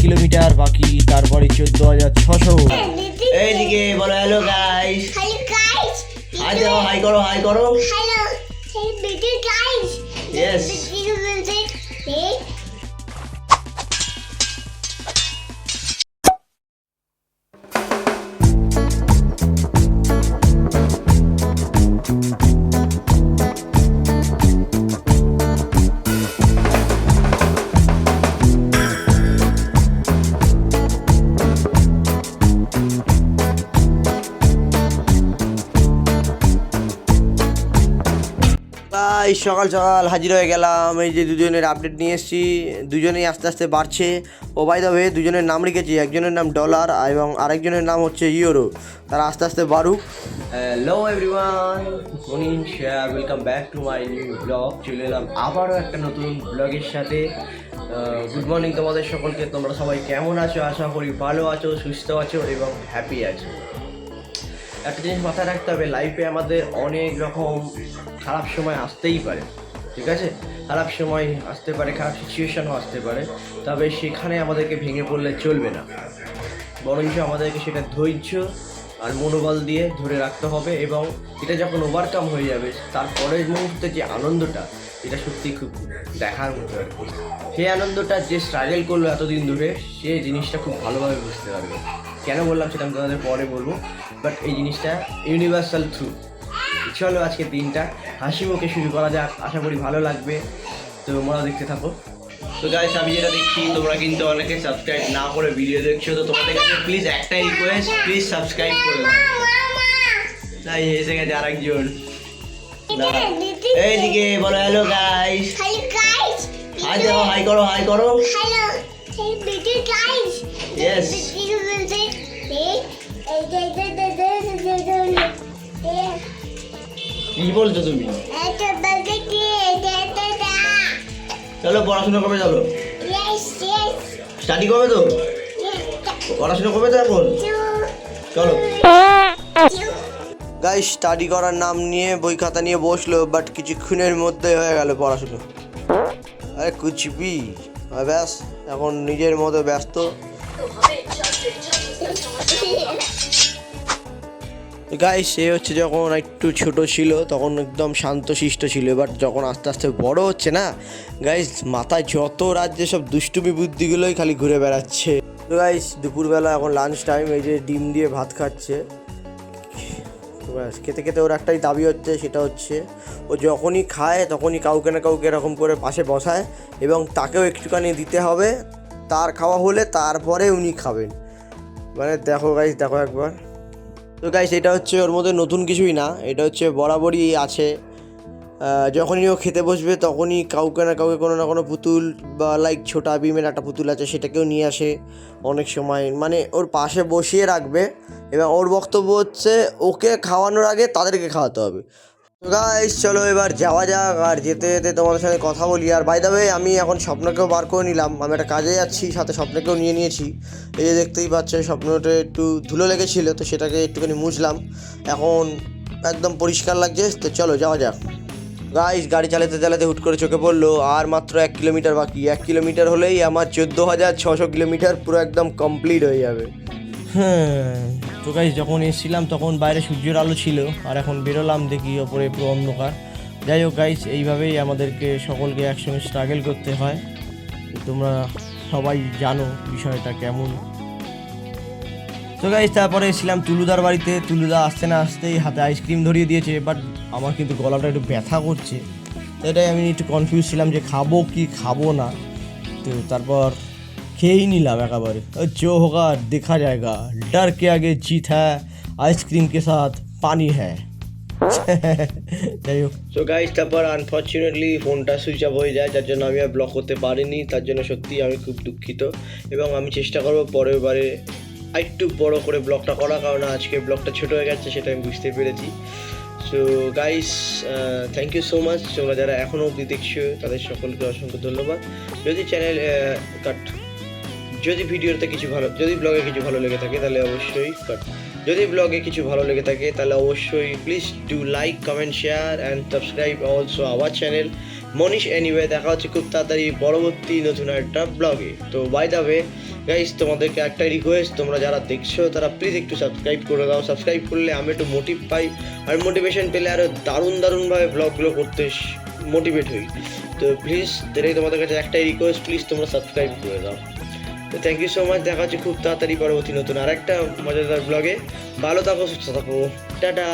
Kilometre বাকি, তারপরে 14,600। এইদিকে বলো হ্যালো গাইস। হাই দাও, হাই করো, হাই করো। Yes. গাইস সকাল সকাল হাজির হয়ে গেলাম। এই যে দুজনের আপডেট নিয়ে এসেছি, দুজনেই আস্তে আস্তে বাড়ছে। ও বাই দ্য ওয়ে দুজনের নাম লিখেছি, একজনের নাম ডলার এবং আরেকজনের নাম হচ্ছে ইউরো। তারা আস্তে আস্তে বাড়ুক। Hello everyone, Manish, welcome back to my new blog. চলে এলাম আবারও একটা নতুন ব্লগের সাথে। গুড মর্নিং তোমাদের সকলকে। তোমরা সবাই কেমন আছো? আশা করি ভালো আছো, সুস্থ আছো এবং হ্যাপি আছো। একটা জিনিস মাথায় রাখতে হবে, লাইফে আমাদের অনেক রকম খারাপ সময় আসতেই পারে, ঠিক আছে? খারাপ সময় আসতে পারে, খারাপ সিচুয়েশানও আসতে পারে, তবে সেখানে আমাদেরকে ভেঙে পড়লে চলবে না, বরঞ্চ আমাদেরকে সেটা ধৈর্য আর মনোবল দিয়ে ধরে রাখতে হবে। এবং এটা যখন ওভারকাম হয়ে যাবে, তারপরের মুহূর্তে যে আনন্দটা, এটা সত্যি খুব দেখার মতো আর কি। সেই আনন্দটা যে স্ট্রাগল করলো এতদিন ধরে, সে জিনিসটা খুব ভালোভাবে বুঝতে পারবে। কেন বললাম সেটা আমি তোমাদের পরে বলবো, বাট এই জিনিসটা ইউনিভার্সাল থ্রু। চলো আজকে দিনটা হাসি মুখে শুরু করা যাক, আশা করি ভালো লাগবে। তো তোমরা দেখতে থাকো। তো গাইস, আমি যেটা দেখছি, তোমরা কিন্তু অনেকে সাবস্ক্রাইব না করে ভিডিও দেখছো, তো তোমাদের কাছে প্লিজ একটাই রিকোয়েস্ট, প্লিজ সাবস্ক্রাইব করে দাও। তাই এসে গেছে আরেকজন। এইদিকে বলো হ্যালো গাইস। হাই দাও, হাই করো, হাই করো। Yes. কি বলছো তুমি? চলো পড়াশোনা করবে, চলো স্টাডি করবে তো, পড়াশোনা করবে তো এখন, চলো। গাইস স্টাডি করার নাম নিয়ে বই খাতা নিয়ে বসলো, বাট কিছুক্ষণের মধ্যে হয়ে গেল পড়াশোনা। আরে কুচবি ব্যাস, এখন নিজের মতো ব্যস্ত। গাইস সে হচ্ছে যখন একটু ছোট ছিল তখন একদম শান্তশিষ্ট ছিল, বাট যখন আস্তে আস্তে বড় হচ্ছে না গাইস, মাথায় যত রাজ্যে সব দুষ্টুমি বুদ্ধিগুলোই খালি ঘুরে বেড়াচ্ছে। তো গাইস দুপুরবেলা এখন লাঞ্চ টাইম, এই যে ডিম দিয়ে ভাত খাচ্ছে। ব্যাস খেতে খেতে ওর একটাই দাবি হচ্ছে, সেটা হচ্ছে ও যখনই খায় তখনই কাউকে না কাউকে এরকম করে পাশে বসায় এবং তাকেও একটুখানি দিতে হবে। তার খাওয়া হলে তারপরে উনি খাবেন। মানে দেখো গাইস, দেখো একবার। তো গাইস এটা হচ্ছে ওর মধ্যে নতুন কিছুই না, এটা হচ্ছে বরাবরই আছে। যখনই ও খেতে বসবে তখনই কাউকে না কাউকে কোনো না কোনো পুতুল বা লাইক ছোটা ভীমের একটা পুতুল আছে, সেটাকেও নিয়ে আসে অনেক সময়, মানে ওর পাশে বসিয়ে রাখবে। এবং ওর বক্তব্য হচ্ছে ওকে খাওয়ানোর আগে তাদেরকে খাওয়াতে হবে। তো গাইস চলো এবার যাওয়া যাক, আর যেতে যেতে তোমাদের সঙ্গে কথা বলি। আর বাই দ্য ওয়ে আমি এখন স্বপ্নকেও বার করে নিলাম, আমি একটা কাজে যাচ্ছি, সাথে স্বপ্নকেও নিয়ে নিয়েছি। এই যে দেখতেই পাচ্ছেন স্বপ্নটা একটু ধুলো লেগেছিলো, তো সেটাকে একটুখানি মুছলাম, এখন একদম পরিষ্কার লাগছে। তো চলো যাওয়া যাক। গাইস গাড়ি চালাতে চালাতে হুট করে চোখে পড়লো আর মাত্র 1 কিলোমিটার বাকি। 1 কিলোমিটার হলেই আমার 14,600 কিলোমিটার পুরো একদম কমপ্লিট হয়ে যাবে। হ্যাঁ, তো গাইস যখন এসেছিলাম তখন বাইরে সূর্যের আলো ছিল, আর এখন বেরোলাম দেখি ওপরে পুরো অন্ধকার। যাই হোক গাইস, এইভাবেই আমাদেরকে সকলকে একসঙ্গে স্ট্রাগল করতে হয়। তোমরা সবাই জানো বিষয়টা কেমন। তো গাইস তারপরে এসেছিলাম তুলুদার বাড়িতে। তুলুদা আসতে না আসতেই হাতে আইসক্রিম ধরিয়ে দিয়েছে, বাট আমার কিন্তু গলাটা একটু ব্যথা করছে, তো এটাই আমি একটু কনফিউজ ছিলাম যে খাবো কি খাবো না। তো তারপর খেয়েই নিলাম একেবারে। जो होगा देखा जाएगा, डर के आगे जीत है, आइसक्रीम के साथ पानी है। যাই হোক, সো গাইস তারপর আনফর্চুনেটলি ফোনটা সুইচ অফ হয়ে যায়, যার জন্য আমি আর ব্লগ করতে পারিনি। তার জন্য সত্যিই আমি খুব দুঃখিত, এবং আমি চেষ্টা করবো পরের বারে একটু বড় করে ব্লগটা করা, কারণ আজকে ব্লগটা ছোটো হয়ে গেছে, সেটা আমি বুঝতে পেরেছি। So guys thank you so much, তোমরা যারা এখনও অবধি দেখছো তাদের সকলকে অসংখ্য ধন্যবাদ। যদি চ্যানেল যদি ভিডিওতে কিছু ভালো, যদি ব্লগে কিছু ভালো লেগে থাকে তাহলে অবশ্যই যদি ব্লগে কিছু ভালো লেগে থাকে তাহলে অবশ্যই please do like, comment, share and subscribe also our channel Manish anyway. দেখা হচ্ছে খুব তাড়াতাড়ি পরবর্তী নতুন একটা ব্লগে। তো বাই দ্য ওয়ে গাইস তোমাদেরকে একটাই রিকোয়েস্ট, তোমরা যারা দেখছো তারা প্লিজ একটু সাবস্ক্রাইব করে দাও। সাবস্ক্রাইব করলে আমি একটু মোটিভ পাই, আর মোটিভেশন পেলে আরও দারুণভাবে ব্লগগুলো করতে মোটিভেট হই। তো প্লিজ এটাই তোমাদের কাছে একটাই রিকোয়েস্ট, প্লিজ তোমরা সাবস্ক্রাইব করে দাও। তো থ্যাংক ইউ সো মাচ, দেখা হচ্ছে খুব তাড়াতাড়ি পরবর্তী নতুন আর একটা মজাদার ব্লগে। ভালো থাকো, সুস্থ থাকো, টাটা।